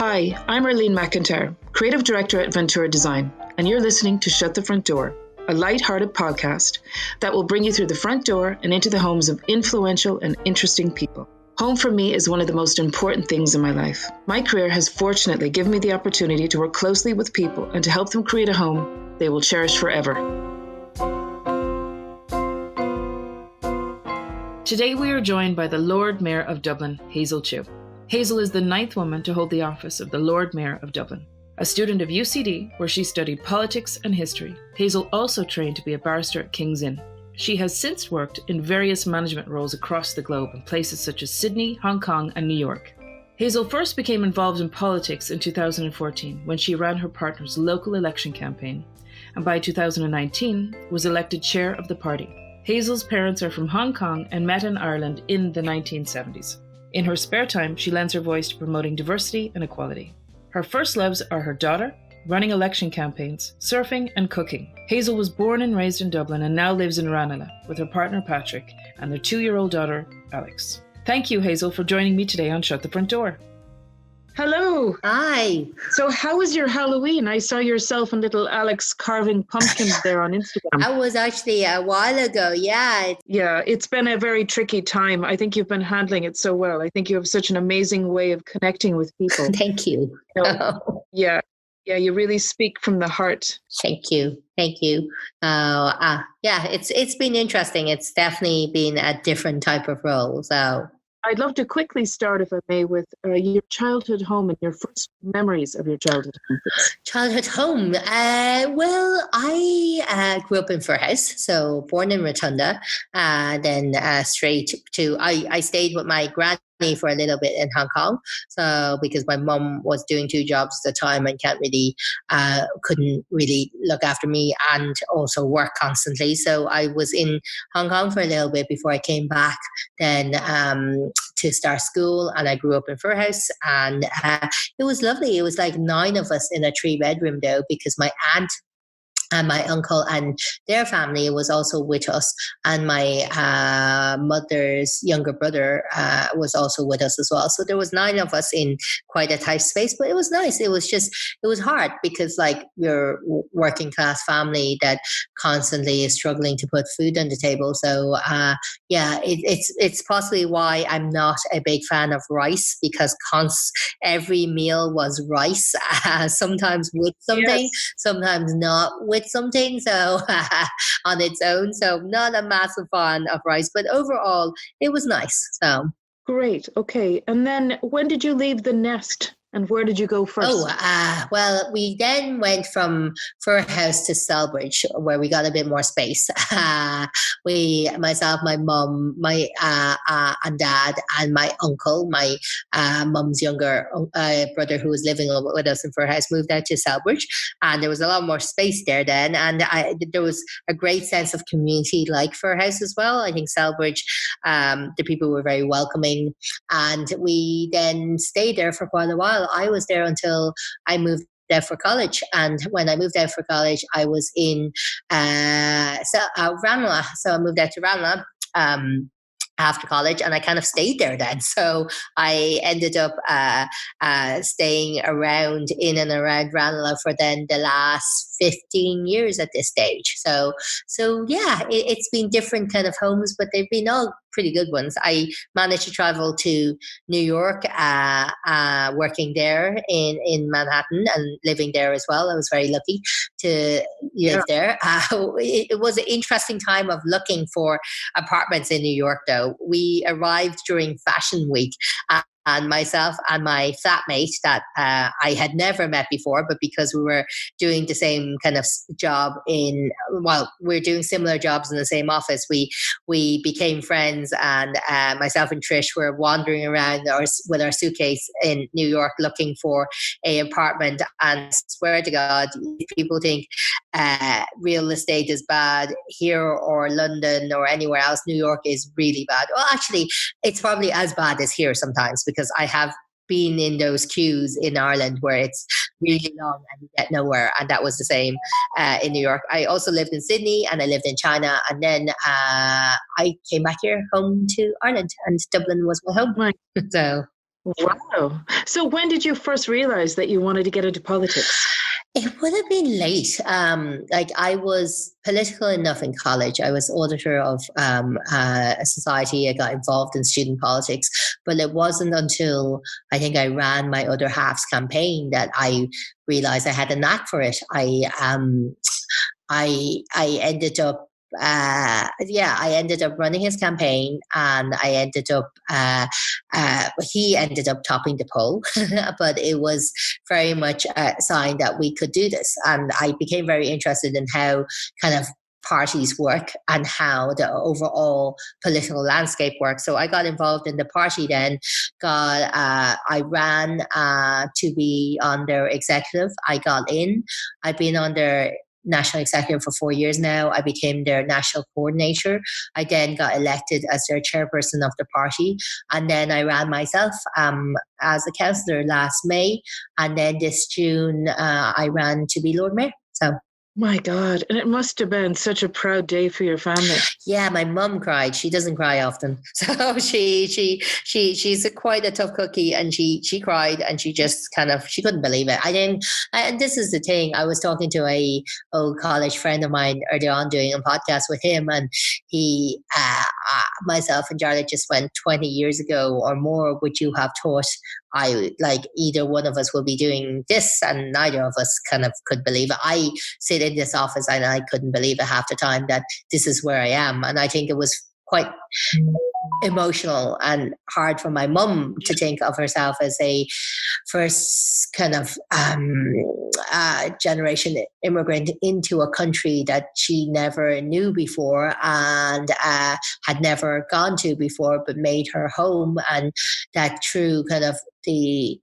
Hi, I'm Arlene McIntyre, Creative Director at Ventura Design, and you're listening to Shut the Front Door, a light-hearted podcast that will bring you through the front door and into the homes of influential and interesting people. Home for me is one of the most important things in my life. My career has fortunately given me the opportunity to work closely with people and to help them create a home they will cherish forever. Today we are joined by the Lord Mayor of Dublin, Hazel Chu. Hazel is the 9th woman to hold the office of the Lord Mayor of Dublin. A student of UCD, where she studied politics and history, Hazel also trained to be a barrister at King's Inn. She has since worked in various management roles across the globe in places such as Sydney, Hong Kong, and New York. Hazel first became involved in politics in 2014 when she ran her partner's local election campaign, and by 2019 was elected chair of the party. Hazel's parents are from Hong Kong and met in Ireland in the 1970s. In her spare time, she lends her voice to promoting diversity and equality. Her first loves are her daughter, running election campaigns, surfing, and cooking. Hazel was born and raised in Dublin and now lives in Ranelagh with her partner Patrick and their 2-year-old daughter, Alex. Thank you, Hazel, for joining me today on Shut the Front Door. Hello. Hi. So how was your Halloween? I saw yourself and little Alex carving pumpkins there on Instagram. That was actually a while ago, yeah. Yeah, it's been a very tricky time. I think you've been handling it so well. I think you have such an amazing way of connecting with people. Thank you. Yeah, you really speak from the heart. Thank you. Yeah, it's been interesting. It's definitely been a different type of role, so... I'd love to quickly start, if I may, with your childhood home and your first memories of your childhood home. Childhood home. Well, I grew up in Firhouse, so born in Rotunda, then straight to, I stayed with my granny for a little bit in Hong Kong, so because my mum was doing 2 jobs at the time and couldn't really look after me and also work constantly. So I was in Hong Kong for a little bit before I came back then to start school, and I grew up in Firhouse, and it was lovely. It was like 9 of us in a 3-bedroom though, because my aunt and my uncle and their family was also with us, and my mother's younger brother was also with us as well. So there was 9 of us in quite a tight space, but it was nice. It was hard because like you're working class family that constantly is struggling to put food on the table. So it's possibly why I'm not a big fan of rice, because every meal was rice, sometimes with something, yes, sometimes not with something, so on its own. So not a massive fan of rice, but overall it was nice. So great. Okay. And then when did you leave the nest? And where did you go first? Well, we then went from Firhouse to Selbridge, where we got a bit more space. Myself, my mum, my and dad, and my uncle, my mum's younger brother, who was living with us in Firhouse, moved out to Selbridge, and there was a lot more space there then. And there was a great sense of community like Firhouse as well. I think Selbridge, the people were very welcoming, and we then stayed there for quite a while. I was there until I moved there for college, and when I moved out for college, I was in Ranelagh. So I moved out to Ranelagh after college, and I kind of stayed there then. So I ended up staying around in and around Ranelagh for then the last 15 years at this stage. So yeah, it's been different kind of homes, but they've been all pretty good ones. I managed to travel to New York, working there in Manhattan and living there as well. I was very lucky to live there. It was an interesting time of looking for apartments in New York though. We arrived during Fashion Week, and myself and my flatmate that I had never met before, but because we were doing the same kind of job we're doing similar jobs in the same office, we became friends, and myself and Trish were wandering around with our suitcase in New York looking for an apartment, and swear to God, if people think real estate is bad here or London or anywhere else, New York is really bad. Well, actually, it's probably as bad as here sometimes, because I have been in those queues in Ireland where it's really long and you get nowhere, and that was the same in New York. I also lived in Sydney and I lived in China, and then I came back here home to Ireland, and Dublin was my home. So Wow. So when did you first realize that you wanted to get into politics? It would have been late. Like I was political enough in college. I was auditor of a society. I got involved in student politics, but it wasn't until I think I ran my other half's campaign that I realized I had a knack for it. I ended up I ended up running his campaign, and he ended up topping the poll, but it was very much a sign that we could do this. And I became very interested in how kind of parties work and how the overall political landscape works. So I got involved in the party then. I ran to be on their executive. I got in. I've been on their national executive for 4 years now. I became their national coordinator. I then got elected as their chairperson of the party. And then I ran myself as a councillor last May. And then this June, I ran to be Lord Mayor. So. My God. And it must have been such a proud day for your family. Yeah, my mum cried. She doesn't cry often. So she's quite a tough cookie, and she cried, and she just she couldn't believe it. And this is the thing. I was talking to a old college friend of mine earlier on doing a podcast with him, and he, myself and Charlotte just went 20 years ago or more, would you have thought either one of us will be doing this? And neither of us kind of could believe it. I sit in this office and I couldn't believe it half the time that this is where I am. And I think it was quite emotional and hard for my mum to think of herself as a first kind of generation immigrant into a country that she never knew before and had never gone to before, but made her home. And that through kind of the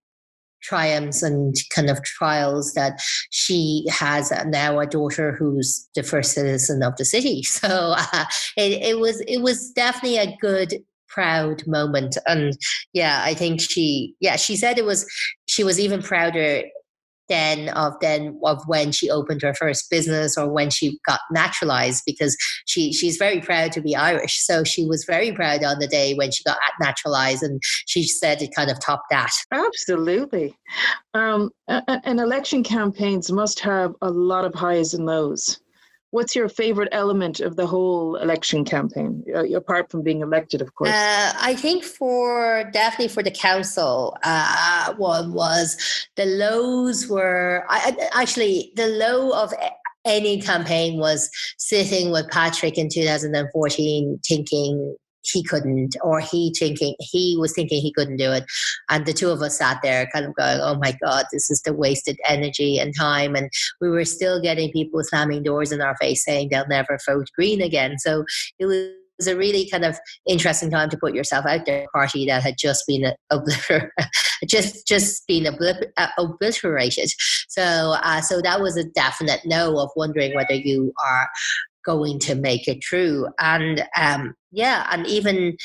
triumphs and kind of trials that she has now a daughter who's the first citizen of the city. So it was definitely a good, proud moment. And yeah, I think she said she was even prouder of when she opened her first business or when she got naturalized, because she's very proud to be Irish. So she was very proud on the day when she got naturalized, and she said it kind of topped that. Absolutely. And election campaigns must have a lot of highs and lows. What's your favorite element of the whole election campaign, apart from being elected, of course? I think definitely for the council, one was the lows were, actually the low of any campaign was sitting with Patrick in 2014 thinking he couldn't, or he was thinking he couldn't do it. And the two of us sat there kind of going, oh my God, this is the wasted energy and time. And we were still getting people slamming doors in our face saying they'll never vote Green again. So it was a really kind of interesting time to put yourself out there. A party that had just been obliterated. So that was a definite no of wondering whether you are going to make it through. And and even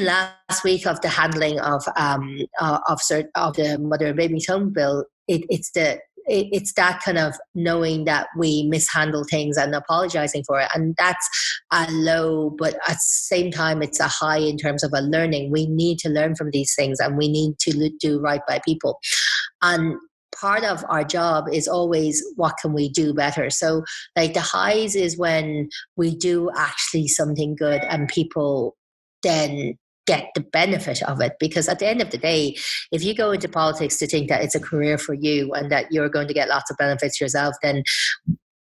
last week of the handling of the Mother and Baby Home Bill, it's that kind of knowing that we mishandle things and apologizing for it. And that's a low, but at the same time, it's a high in terms of a learning. We need to learn from these things, and we need to do right by people. And part of our job is always, what can we do better? So like the highs is when we do actually something good and people then get the benefit of it. Because at the end of the day, if you go into politics to think that it's a career for you and that you're going to get lots of benefits yourself, then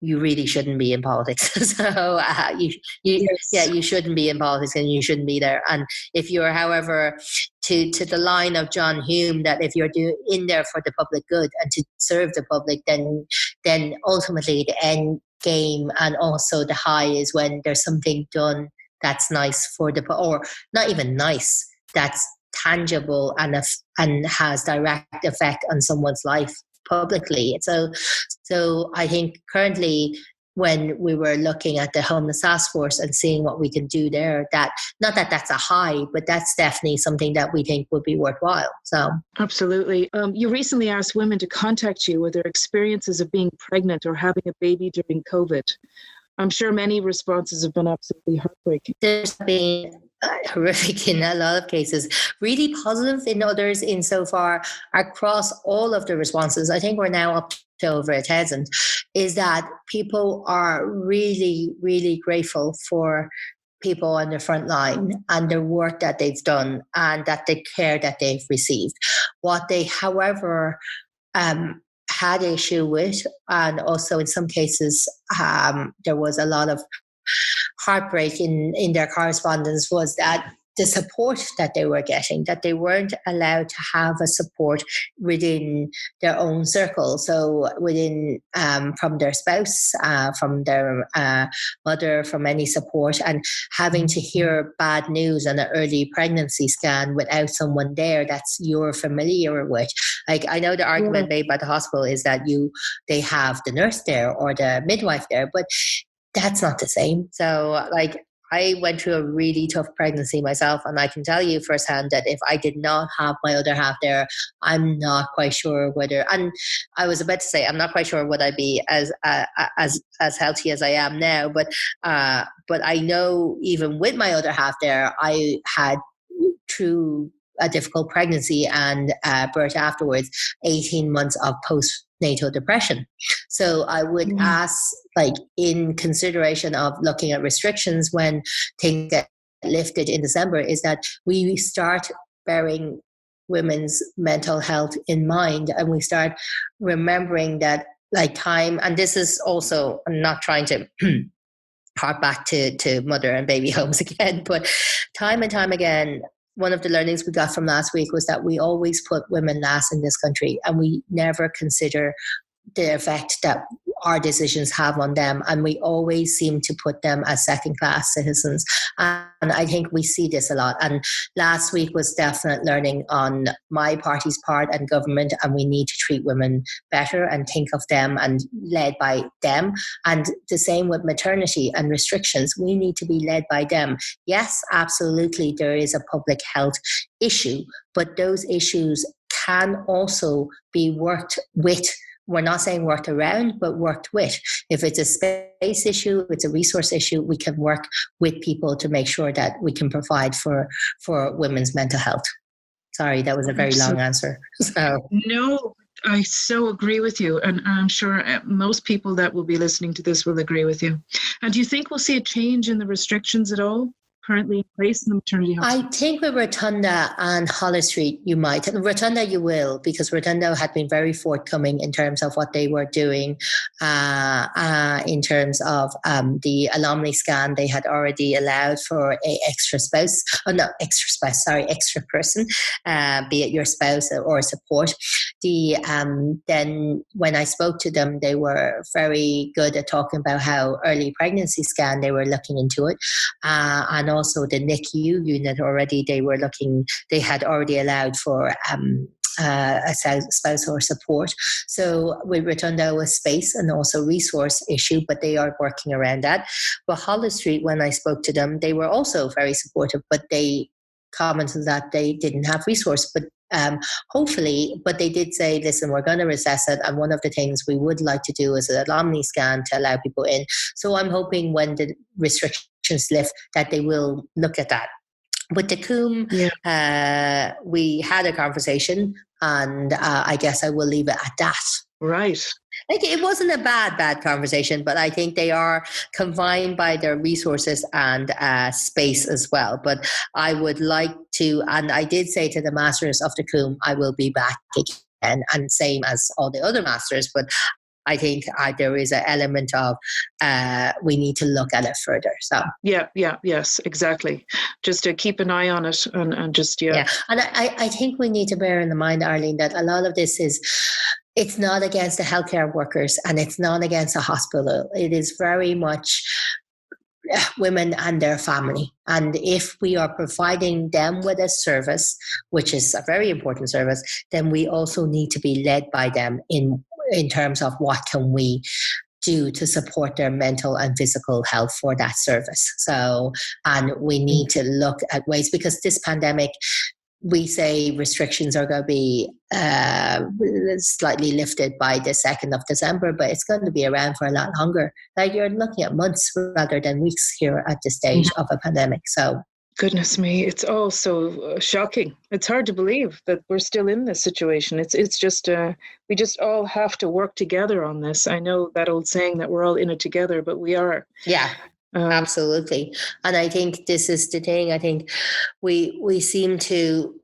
you really shouldn't be in politics. So you shouldn't be in politics, and you shouldn't be there. And if you're, however, to the line of John Hume, that if you're in there for the public good and to serve the public, then ultimately the end game and also the high is when there's something done that's nice for or not even nice, that's tangible and has direct effect on someone's life publicly. So I think currently, when we were looking at the homeless task force and seeing what we can do there, that not that that's a high, but that's definitely something that we think would be worthwhile. So absolutely. You recently asked women to contact you with their experiences of being pregnant or having a baby during COVID. I'm sure many responses have been absolutely heartbreaking. There's been horrific in a lot of cases, really positive in others insofar across all of the responses. I think we're now up to over 1,000, is that people are really, really grateful for people on the front line and the work that they've done and that the care that they've received. What they, however, had issue with, and also in some cases, there was a lot of heartbreak in their correspondence, was that the support that they were getting, that they weren't allowed to have a support within their own circle. So within, from their spouse, from their mother, from any support, and having to hear bad news on an early pregnancy scan without someone there that's you're familiar with. Like, I know the argument made by the hospital is that they have the nurse there or the midwife there, but that's not the same. So, like, I went through a really tough pregnancy myself, and I can tell you firsthand that if I did not have my other half there, I'm not quite sure whether. And I was about to say, I'm not quite sure would I be as healthy as I am now. But I know even with my other half there, I had through a difficult pregnancy and birth afterwards, 18 months of postnatal depression. So I would ask, like, in consideration of looking at restrictions when things get lifted in December, is that we start bearing women's mental health in mind, and we start remembering that, like, time, and this is also, I'm not trying to harp back to mother and baby homes again, but time and time again, one of the learnings we got from last week was that we always put women last in this country, and we never consider the effect that our decisions have on them. And we always seem to put them as second-class citizens. And I think we see this a lot. And last week was definite learning on my party's part and government, and we need to treat women better and think of them and led by them. And the same with maternity and restrictions. We need to be led by them. Yes, absolutely, there is a public health issue, but those issues can also be worked with. We're not saying worked around, but worked with. If it's a space issue, if it's a resource issue, we can work with people to make sure that we can provide for women's mental health. Sorry, that was a very long answer. No, I so agree with you. And I'm sure most people that will be listening to this will agree with you. And do you think we'll see a change in the restrictions at all currently in place in the maternity hospital? I think with Rotunda and Holles Street, you might. And Rotunda, you will, because Rotunda had been very forthcoming in terms of what they were doing. In terms of the anomaly scan, they had already allowed for a extra person, be it your spouse or support. Then when I spoke to them, they were very good at talking about how early pregnancy scan, they were looking into it. And also the NICU unit already, they had already allowed for a spouse or support. So with Rotunda was space and also resource issue, but they are working around that. But Holles Street, when I spoke to them, they were also very supportive, but they commented that they didn't have resource. But hopefully, but they did say, listen, we're going to assess it. And one of the things we would like to do is an omni scan to allow people in. So I'm hoping when the restrictions lift that they will look at that. With the Coombe, we had a conversation, and I guess I will leave it at that. Right. Like, it wasn't a bad conversation, but I think they are confined by their resources and space as well. But I would like to, and I did say to the masters of the Coombe, I will be back again, and same as all the other masters. But I think there is an element of we need to look at it further. So yes, exactly. Just to keep an eye on it and just And I think we need to bear in mind, Arlene, that a lot of this it's not against the healthcare workers and it's not against the hospital. It is very much women and their family. And if we are providing them with a service, which is a very important service, then we also need to be led by them in terms of what can we do to support their mental and physical health for that service. So, and we need to look at ways, because this pandemic, we say restrictions are going to be slightly lifted by the 2nd of December, but it's going to be around for a lot longer. Like, you're looking at months rather than weeks here at this stage of a pandemic. So Goodness me, it's all so shocking. It's hard to believe that we're still in this situation. It's just we just all have to work together on this. I know that old saying that we're all in it together, but we are. Yeah, absolutely. And I think this is the thing. I think we seem to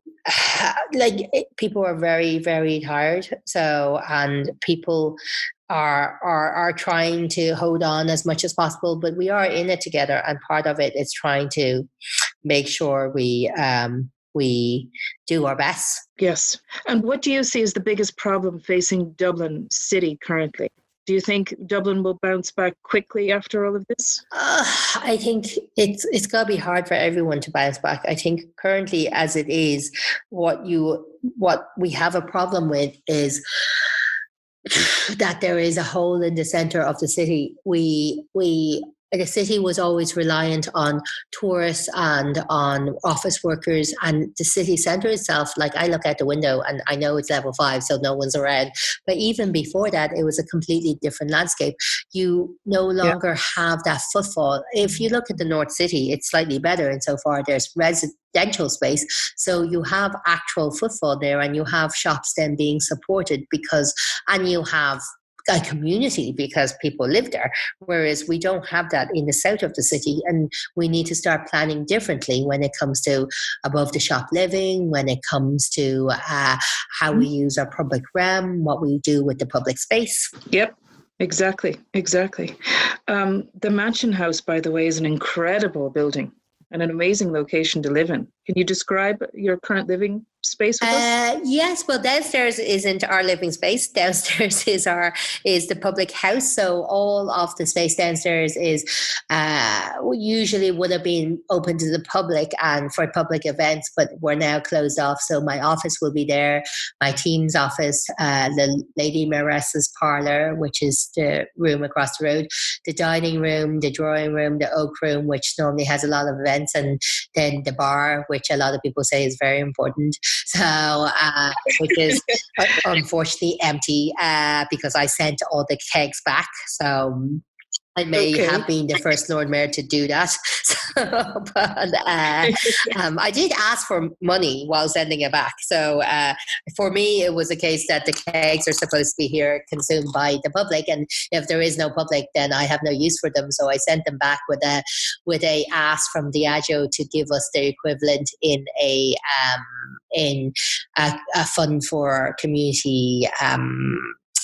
people are very, very tired. So, and people are trying to hold on as much as possible, but we are in it together, and part of it is trying to make sure we do our best. Yes. And what do you see as the biggest problem facing Dublin City currently? Do you think Dublin will bounce back quickly after all of this? I think it's got to be hard for everyone to bounce back. I think currently, as it is, what we have a problem with is that there is a hole in the center of the city. The city was always reliant on tourists and on office workers, and the city centre itself, like I look out the window and I know it's level 5, so no one's around. But even before that, it was a completely different landscape. You no longer have that footfall. If you look at the North City, it's slightly better insofar there's residential space. So you have actual footfall there, and you have shops then being supported and you have a community because people live there, whereas we don't have that in the south of the city. And we need to start planning differently when it comes to above the shop living, when it comes to how we use our public realm, what we do with the public space. Yep. Exactly. The Mansion House, by the way, is an incredible building and an amazing location to live in. Can you describe your current living space with us? Yes, well, downstairs isn't our living space. Downstairs is the public house. So all of the space downstairs is usually would have been open to the public and for public events, but we're now closed off. So my office will be there, my team's office, the Lady Mayoress's parlour, which is the room across the road, the dining room, the drawing room, the oak room, which normally has a lot of events, and then the bar, which a lot of people say is very important. So, which is unfortunately empty because I sent all the kegs back. So I may have been the first Lord Mayor to do that. But I did ask for money while sending it back. So for me, it was a case that the kegs are supposed to be here consumed by the public. And if there is no public, then I have no use for them. So I sent them back with a ask from Diageo to give us the equivalent in a fund for community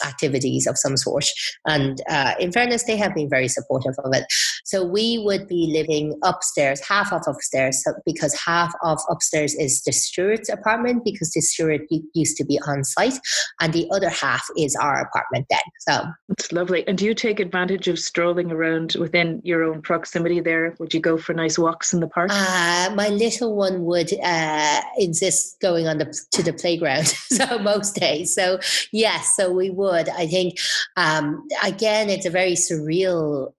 activities of some sort. And in fairness, they have been very supportive of it. So we would be living upstairs, half of upstairs, because half of upstairs is the steward's apartment, because the steward used to be on site, and the other half is our apartment then. So it's lovely. And do you take advantage of strolling around within your own proximity there? Would you go for nice walks in the park? My little one would insist going to the playground so most days. So yes, so we would. I think, again, it's a very surreal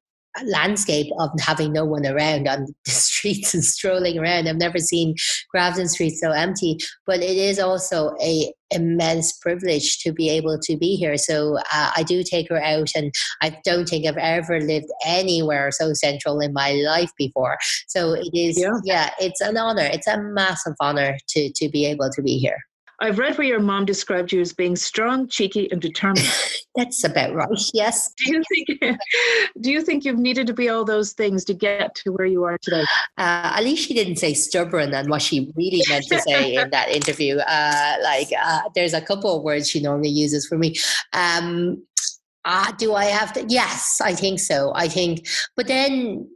landscape of having no one around on the streets and strolling around. I've never seen Grafton Street so empty, but it is also a immense privilege to be able to be here. So I do take her out, and I don't think I've ever lived anywhere so central in my life before. So it is, it's an honor. It's a massive honor to be able to be here. I've read where your mom described you as being strong, cheeky, and determined. That's about right, yes. Do you think you've needed to be all those things to get to where you are today? At least she didn't say stubborn and what she really meant to say in that interview. There's a couple of words she normally uses for me. Do I have to? Yes, I think so. But then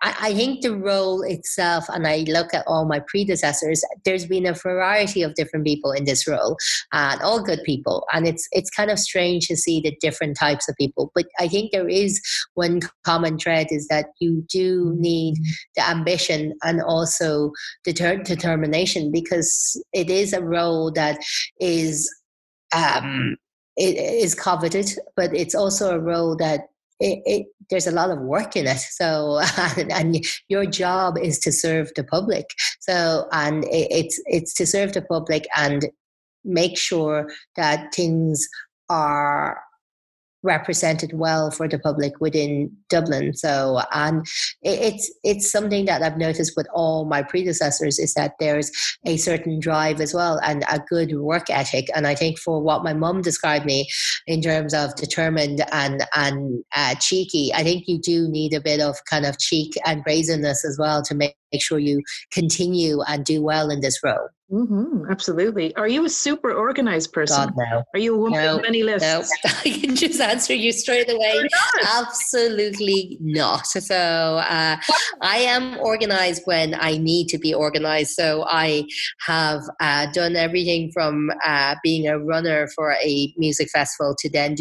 I think the role itself, and I look at all my predecessors, there's been a variety of different people in this role, and all good people. And it's kind of strange to see the different types of people. But I think there is one common thread, is that you do need the ambition and also the determination, because it is a role that is it is coveted, but it's also a role that there's a lot of work in it. So, and your job is to serve the public. So, and it's to serve the public and make sure that things are represented well for the public within Dublin. So, and it's something that I've noticed with all my predecessors, is that there's a certain drive as well and a good work ethic. And I think for what my mum described me in terms of determined and cheeky, I think you do need a bit of kind of cheek and brazenness as well to make sure you continue and do well in this role. Absolutely. Are you a super organized person? God, no. Are you a woman of many lists? No, I can just answer you straight away. Absolutely not. So I am organized when I need to be organized. So I have done everything from being a runner for a music festival to then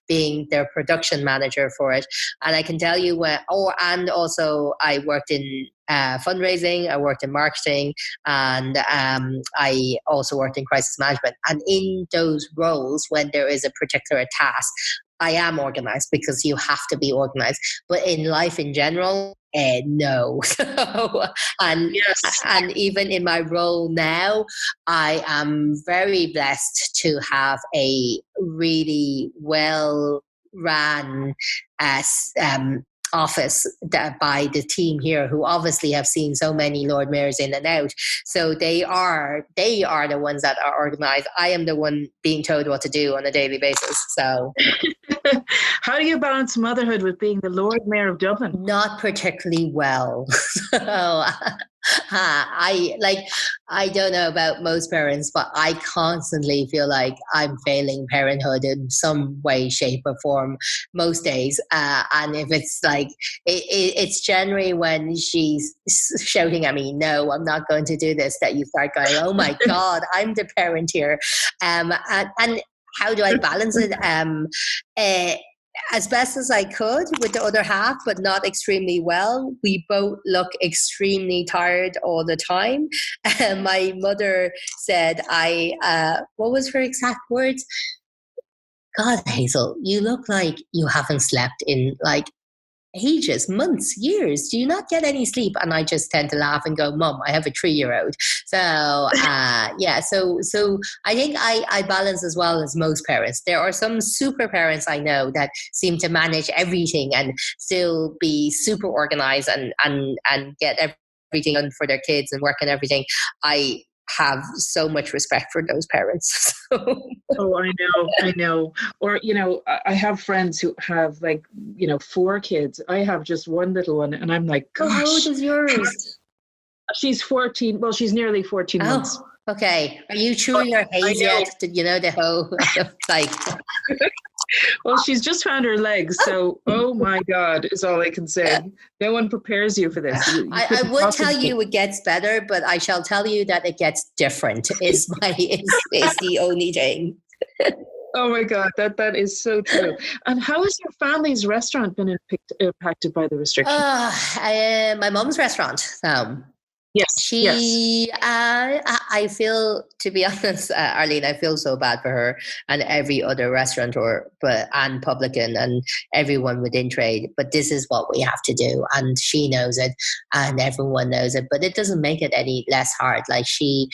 being their production manager for it. And I can tell you and also I worked in fundraising, I worked in marketing, and I also worked in crisis management. And in those roles, when there is a particular task, I am organized because you have to be organized. But in life in general, no. And even in my role now, I am very blessed to have a really well ran office by the team here, who obviously have seen so many Lord Mayors in and out. So they are the ones that are organized. I am the one being told what to do on a daily basis. So how do you balance motherhood with being the Lord Mayor of Dublin? Not particularly well. So I don't know about most parents, but I constantly feel like I'm failing parenthood in some way, shape, or form most days. And if it's like, it's generally when she's shouting at me, "No, I'm not going to do this," that you start going, "Oh my God, I'm the parent here." And how do I balance it? As best as I could with the other half, but not extremely well. We both look extremely tired all the time. My mother said, what was her exact words? "God, Hazel, you look like you haven't slept in like ages, months, years. Do you not get any sleep?" And I just tend to laugh and go, "Mum, I have a 3-year-old." So so I think I balance as well as most parents. There are some super parents I know that seem to manage everything and still be super organized and get everything done for their kids and work and everything. I have so much respect for those parents. Oh, I know. Or, I have friends who have 4 kids. I have just one little one, and I'm like, gosh. How old is yours? She's 14. Well, she's nearly 14 months. Okay. Are you chewing your haze yet? The whole like. Well, she's just found her legs, so oh my God is all I can say. No one prepares you for this. I would tell you it gets better, but I shall tell you that it gets different. Is the only thing. Oh my God, that is so true. And how has your family's restaurant been impacted by the restrictions? My mom's restaurant. Yes. I feel, to be honest, Arlene, I feel so bad for her and every other restaurateur, and publican and everyone within trade. But this is what we have to do, and she knows it, and everyone knows it. But it doesn't make it any less hard. Like she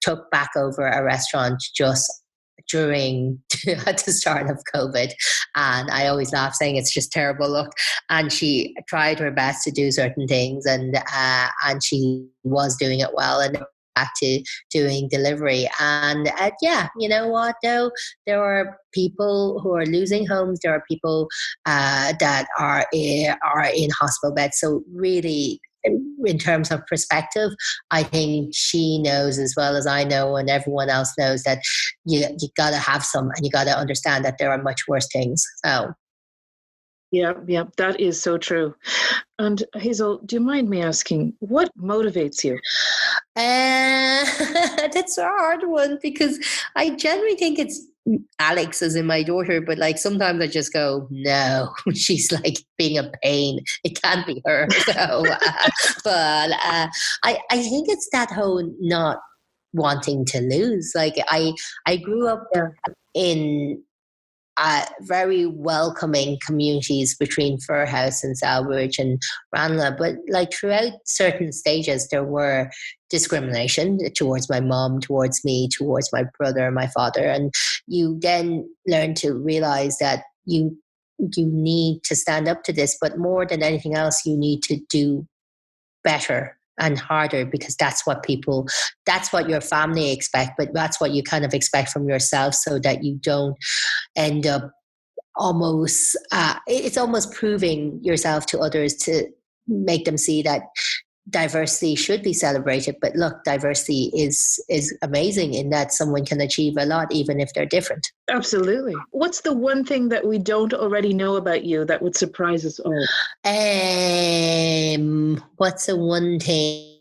took back over a restaurant just at the start of COVID, and I always laugh saying it's just terrible luck. And she tried her best to do certain things, and she was doing it well, and back to doing delivery. And you know what though, there are people who are losing homes. There are people that are in hospital beds. So really, in terms of perspective, I think she knows as well as I know, and everyone else knows, that you got to have some, and you got to understand that there are much worse things. So yeah, that is so true. And Hazel, do you mind me asking, what motivates you? That's a hard one, because I generally think it's Alex, as in my daughter, but like sometimes I just go, no, she's like being a pain. It can't be her. So, but I think it's that whole not wanting to lose. Like I grew up in very welcoming communities between Firhouse and Salbridge and Ranelagh, but like throughout certain stages there were discrimination towards my mom, towards me, towards my brother, my father. And you then learn to realize that you need to stand up to this, but more than anything else, you need to do better and harder, because that's what your family expect, but that's what you kind of expect from yourself, so that you don't end up it's almost proving yourself to others to make them see that diversity should be celebrated. But look, diversity is amazing in that someone can achieve a lot even if they're different. Absolutely. What's the one thing that we don't already know about you that would surprise us all? What's the one thing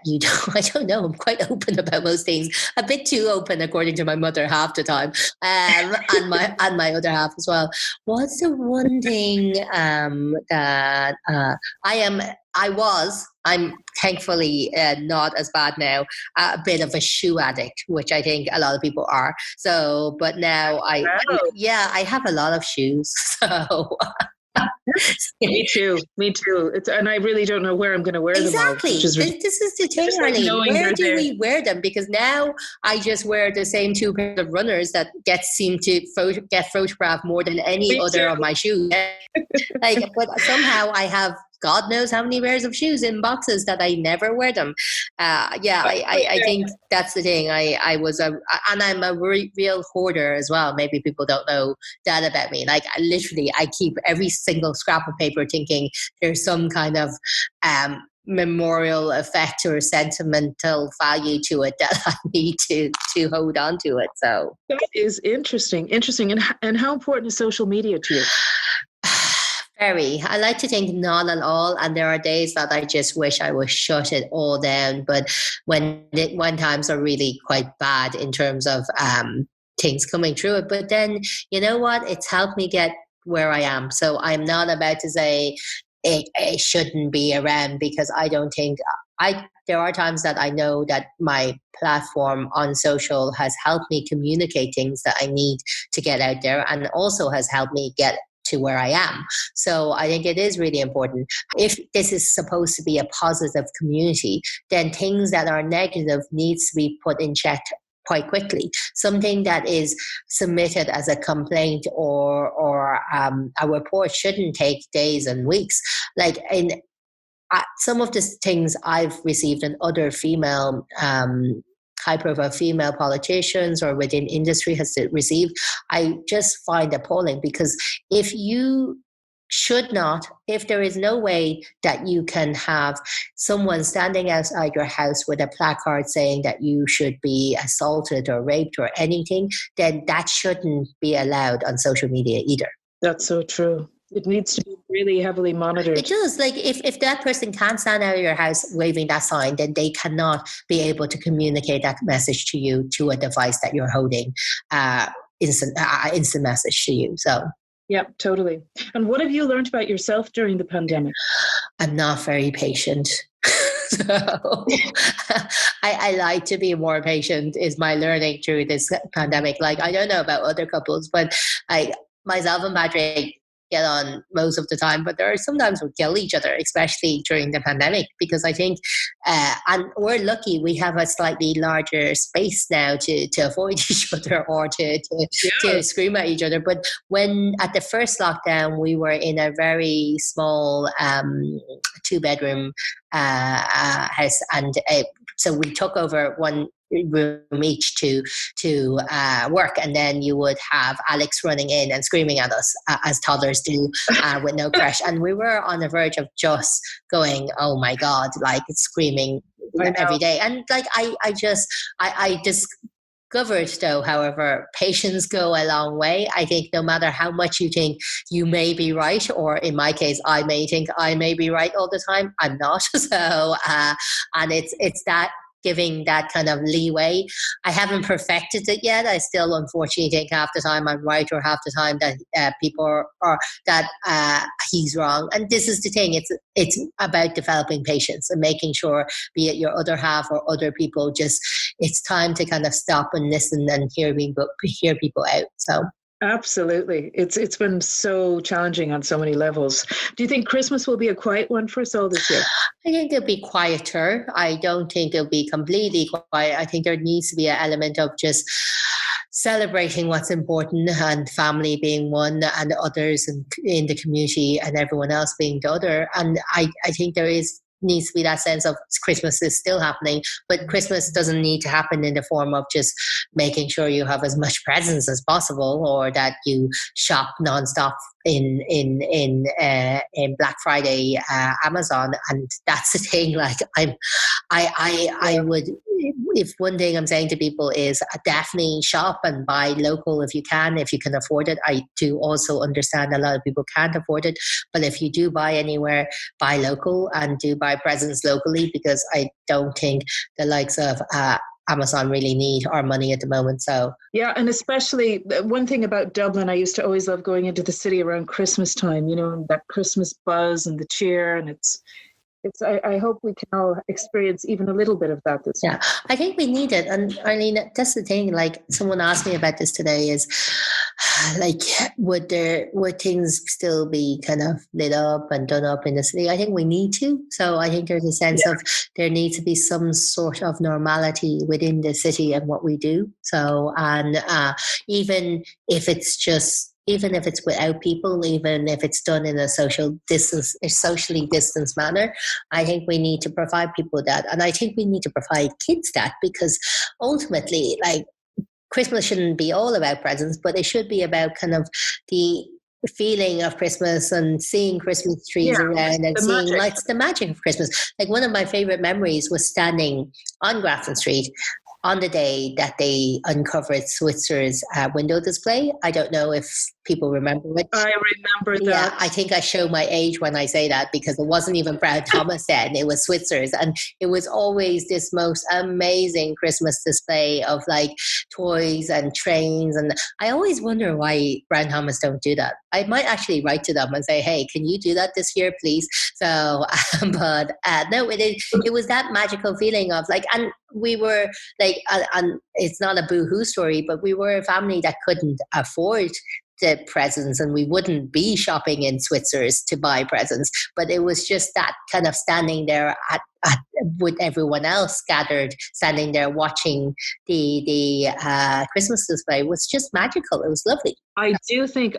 you don't? I don't know. I'm quite open about most things. A bit too open, according to my mother, half the time, and my other half as well. What's the one thing that I'm thankfully not as bad now, a bit of a shoe addict, which I think a lot of people are. So, but now I have a lot of shoes. So. Me too. And I really don't know where I'm going to wear them all. This is the thing, Arlene. Where do we wear them? Because now I just wear the same two pairs of runners that seem to get photographed more than any other of my shoes. But somehow I have God knows how many pairs of shoes in boxes that I never wear them. I think that's the thing. I'm a real hoarder as well. Maybe people don't know that about me. Like I keep every single scrap of paper thinking there's some kind of memorial effect or sentimental value to it that I need to hold on to it. So that is interesting. And how important is social media to you? Very. I like to think not at all. And there are days that I just wish I would shut it all down. But when times are really quite bad in terms of things coming through it. But then, you know what? It's helped me get where I am. So I'm not about to say it shouldn't be around, because I don't think there are times that I know that my platform on social has helped me communicate things that I need to get out there, and also has helped me get to where I am. So I think it is really important. If this is supposed to be a positive community, then things that are negative needs to be put in check quite quickly. Something that is submitted as a complaint or a report shouldn't take days and weeks. Like in some of the things I've received in other female high-profile female politicians or within industry has received, I just find appalling, because if there is no way that you can have someone standing outside your house with a placard saying that you should be assaulted or raped or anything, then that shouldn't be allowed on social media either. That's so true. It needs to be really heavily monitored. It does. Like if that person can't stand out of your house waving that sign, then they cannot be able to communicate that message to you to a device that you're holding, instant message to you. So. Yeah, totally. And what have you learned about yourself during the pandemic? I'm not very patient. So I like to be more patient is my learning through this pandemic. Like, I don't know about other couples, but myself and Patrick get on most of the time, but there are sometimes we kill each other, especially during the pandemic, because I think and we're lucky we have a slightly larger space now to avoid each other or to scream at each other. But when at the first lockdown we were in a very small 2-bedroom house, and so we took over one room each to work, and then you would have Alex running in and screaming at us as toddlers do with no crash, and we were on the verge of just going, oh my god, like screaming every day. And like I discovered though, however, patience go a long way. I think no matter how much you think you may be right, or in my case I may think I may be right all the time, I'm not. So and it's that giving that kind of leeway. I haven't perfected it yet. I still unfortunately think half the time I'm right, or half the time that people are that he's wrong. And this is the thing, it's about developing patience and making sure, be it your other half or other people, just it's time to kind of stop and listen and hear people out. So Absolutely. It's been so challenging on so many levels. Do you think Christmas will be a quiet one for us all this year? I think it'll be quieter. I don't think it'll be completely quiet. I think there needs to be an element of just celebrating what's important, and family being one, and others in the community, and everyone else being the other. And I think there needs to be that sense of Christmas is still happening, but Christmas doesn't need to happen in the form of just making sure you have as much presents as possible, or that you shop nonstop in Black Friday Amazon. And that's the thing. Like I would, if one thing I'm saying to people is definitely shop and buy local if you can afford it. I do also understand a lot of people can't afford it, but if you do buy anywhere, buy local and do buy presents locally, because I don't think the likes of Amazon really need our money at the moment. So yeah, and especially one thing about Dublin, I used to always love going into the city around Christmas time, that Christmas buzz and the cheer, and I hope we can all experience even a little bit of that this year. Yeah, I think we need it. And Arlene, that's the thing. Like, someone asked me about this today, is like, would things still be kind of lit up and done up in the city? I think we need to. So I think there's a sense of there needs to be some sort of normality within the city and what we do. So, and even if it's without people, even if it's done in a socially distanced manner, I think we need to provide people that. And I think we need to provide kids that, because ultimately, like, Christmas shouldn't be all about presents, but it should be about kind of the feeling of Christmas and seeing Christmas trees around and seeing lights, the magic of Christmas. Like, one of my favorite memories was standing on Grafton Street on the day that they uncovered Switzer's window display. I don't know if people remember it. I remember that. Yeah, I think I show my age when I say that, because it wasn't even Brown Thomas then, it was Switzer's. And it was always this most amazing Christmas display of like toys and trains. And I always wonder why Brown Thomas don't do that. I might actually write to them and say, hey, can you do that this year, please? So, but no, it was that magical feeling of like, and we were like, and it's not a boo-hoo story, but we were a family that couldn't afford the presents, and we wouldn't be shopping in Switzer's to buy presents. But it was just that kind of standing there with everyone else gathered, standing there watching the Christmas display was just magical. It was lovely. I do think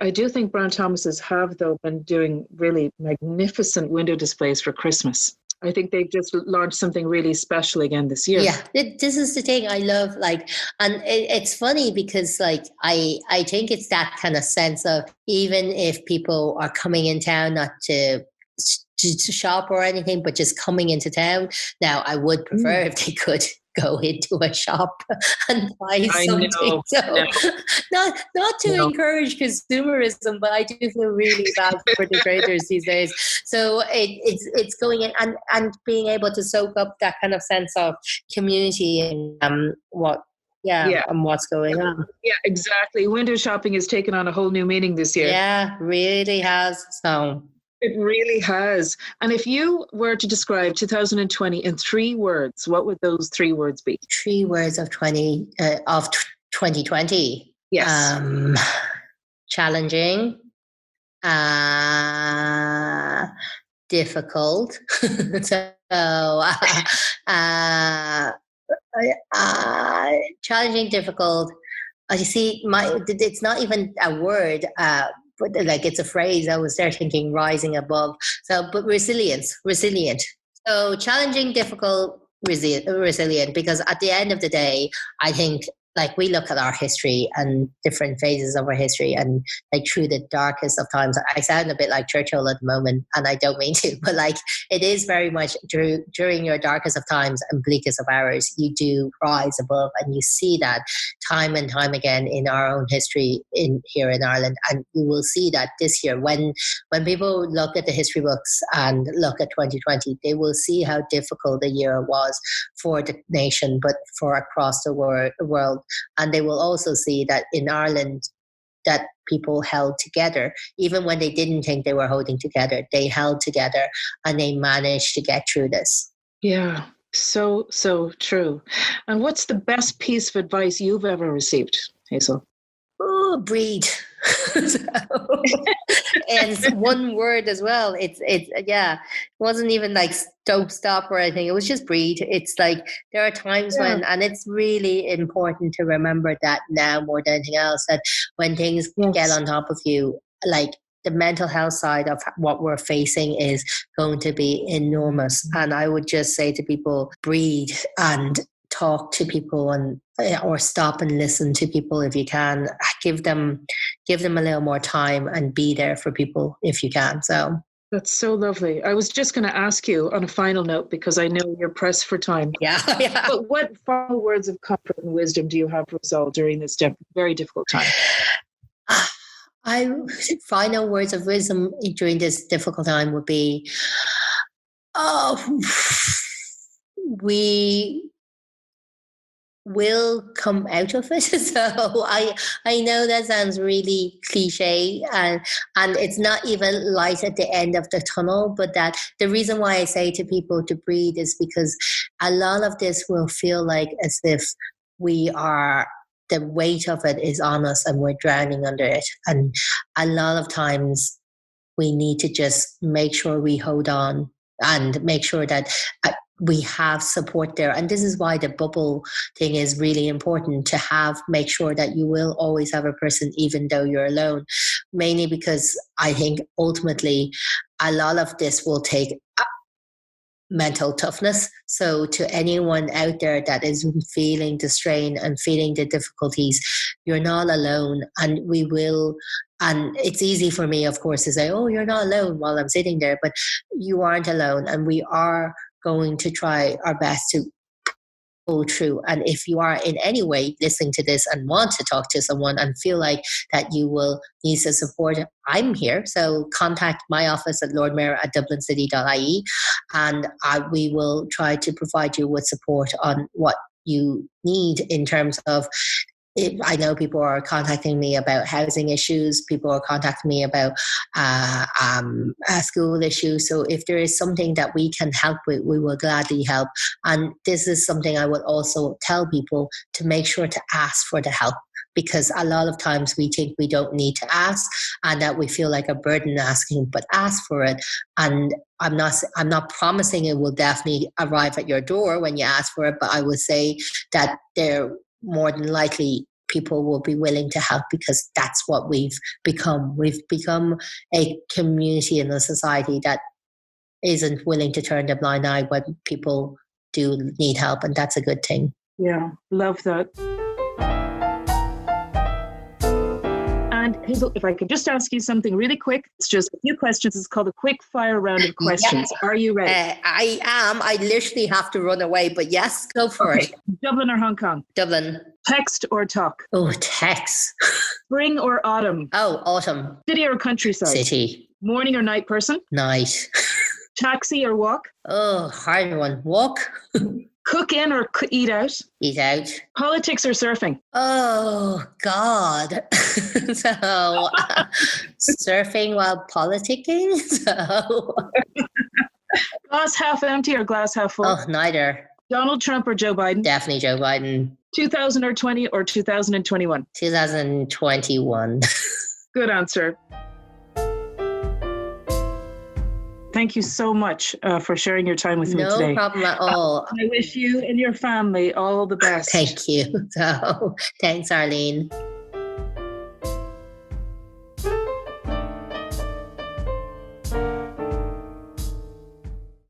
Brown Thomas's have, though, been doing really magnificent window displays for Christmas. I think they've just launched something really special again this year. Yeah, this is the thing I love. Like, and it's funny because, like, I think it's that kind of sense of, even if people are coming in town not to shop or anything, but just coming into town. Now, I would prefer if they could go into a shop and buy something. Not to encourage consumerism, but I do feel really bad for the traders these days. So it's going in and being able to soak up that kind of sense of community and and what's going on. Yeah, exactly. Window shopping has taken on a whole new meaning this year. Yeah, really has. So it really has. And if you were to describe 2020 in 3 words, what would those 3 words be? 3 words of 2020. Yes. Challenging, difficult. So challenging, difficult. You see, it's not even a word. But like, it's a phrase. I was there thinking rising above. So, but resilient. So challenging, difficult, resilient. Because at the end of the day, I think, like, we look at our history and different phases of our history, and like through the darkest of times. I sound a bit like Churchill at the moment, and I don't mean to, but like, it is very much during your darkest of times and bleakest of hours, you do rise above, and you see that time and time again in our own history here in Ireland. And you will see that this year when people look at the history books and look at 2020, they will see how difficult the year was for the nation, but for across the world. And they will also see that in Ireland, that people held together. Even when they didn't think they were holding together, they held together, and they managed to get through this. Yeah, so true. And what's the best piece of advice you've ever received, Hazel? Oh, breathe. So, and one word as well. It wasn't even like don't stop or anything. It was just breathe. It's like there are times when, and it's really important to remember that now more than anything else, that when things get on top of you, like the mental health side of what we're facing is going to be enormous. And I would just say to people, breathe and talk to people, and or stop and listen to people if you can. Give them a little more time and be there for people if you can. So that's so lovely. I was just going to ask you on a final note, because I know you're pressed for time. Yeah. But what final words of comfort and wisdom do you have for us all during this very difficult time? Final words of wisdom during this difficult time would be, we will come out of it. So I know that sounds really cliche, and it's not even light at the end of the tunnel, but that the reason why I say to people to breathe is because a lot of this will feel like as if the weight of it is on us and we're drowning under it. And a lot of times we need to just make sure we hold on and make sure that we have support there. And this is why the bubble thing is really important to have. Make sure that you will always have a person, even though you're alone, mainly because I think ultimately a lot of this will take mental toughness. So to anyone out there that is feeling the strain and feeling the difficulties, you're not alone. And and it's easy for me, of course, to say, oh, you're not alone while I'm sitting there, but you aren't alone. And we are going to try our best to pull through. And if you are in any way listening to this and want to talk to someone and feel like that you will need some support, I'm here. So contact my office at lordmayor@dublincity.ie, and we will try to provide you with support on what you need in terms of, I know people are contacting me about housing issues. People are contacting me about school issues. So if there is something that we can help with, we will gladly help. And this is something I would also tell people to make sure to ask for the help, because a lot of times we think we don't need to ask and that we feel like a burden asking, but ask for it. And I'm not promising it will definitely arrive at your door when you ask for it, but I would say that there more than likely people will be willing to help, because that's what we've become. We've become a community in a society that isn't willing to turn a blind eye when people do need help, and that's a good thing. Yeah, love that. And Hazel, if I could just ask you something really quick, it's just a few questions. It's called a quick fire round of questions. Yeah. Are you ready? I am. I literally have to run away, but yes, go for it. Dublin or Hong Kong? Dublin. Text or talk? Oh, text. Spring or autumn? Oh, autumn. City or countryside? City. Morning or night person? Night. Taxi or walk? Oh, hard one. Walk. Cook in or eat out? Eat out. Politics or surfing? Oh, God. So, surfing while politicking? So. Glass half empty or glass half full? Oh, neither. Donald Trump or Joe Biden? Definitely Joe Biden. 2020 or 2021? 2021. Good answer. Thank you so much for sharing your time with me today. No problem at all. I wish you and your family all the best. Thank you. So, thanks, Arlene.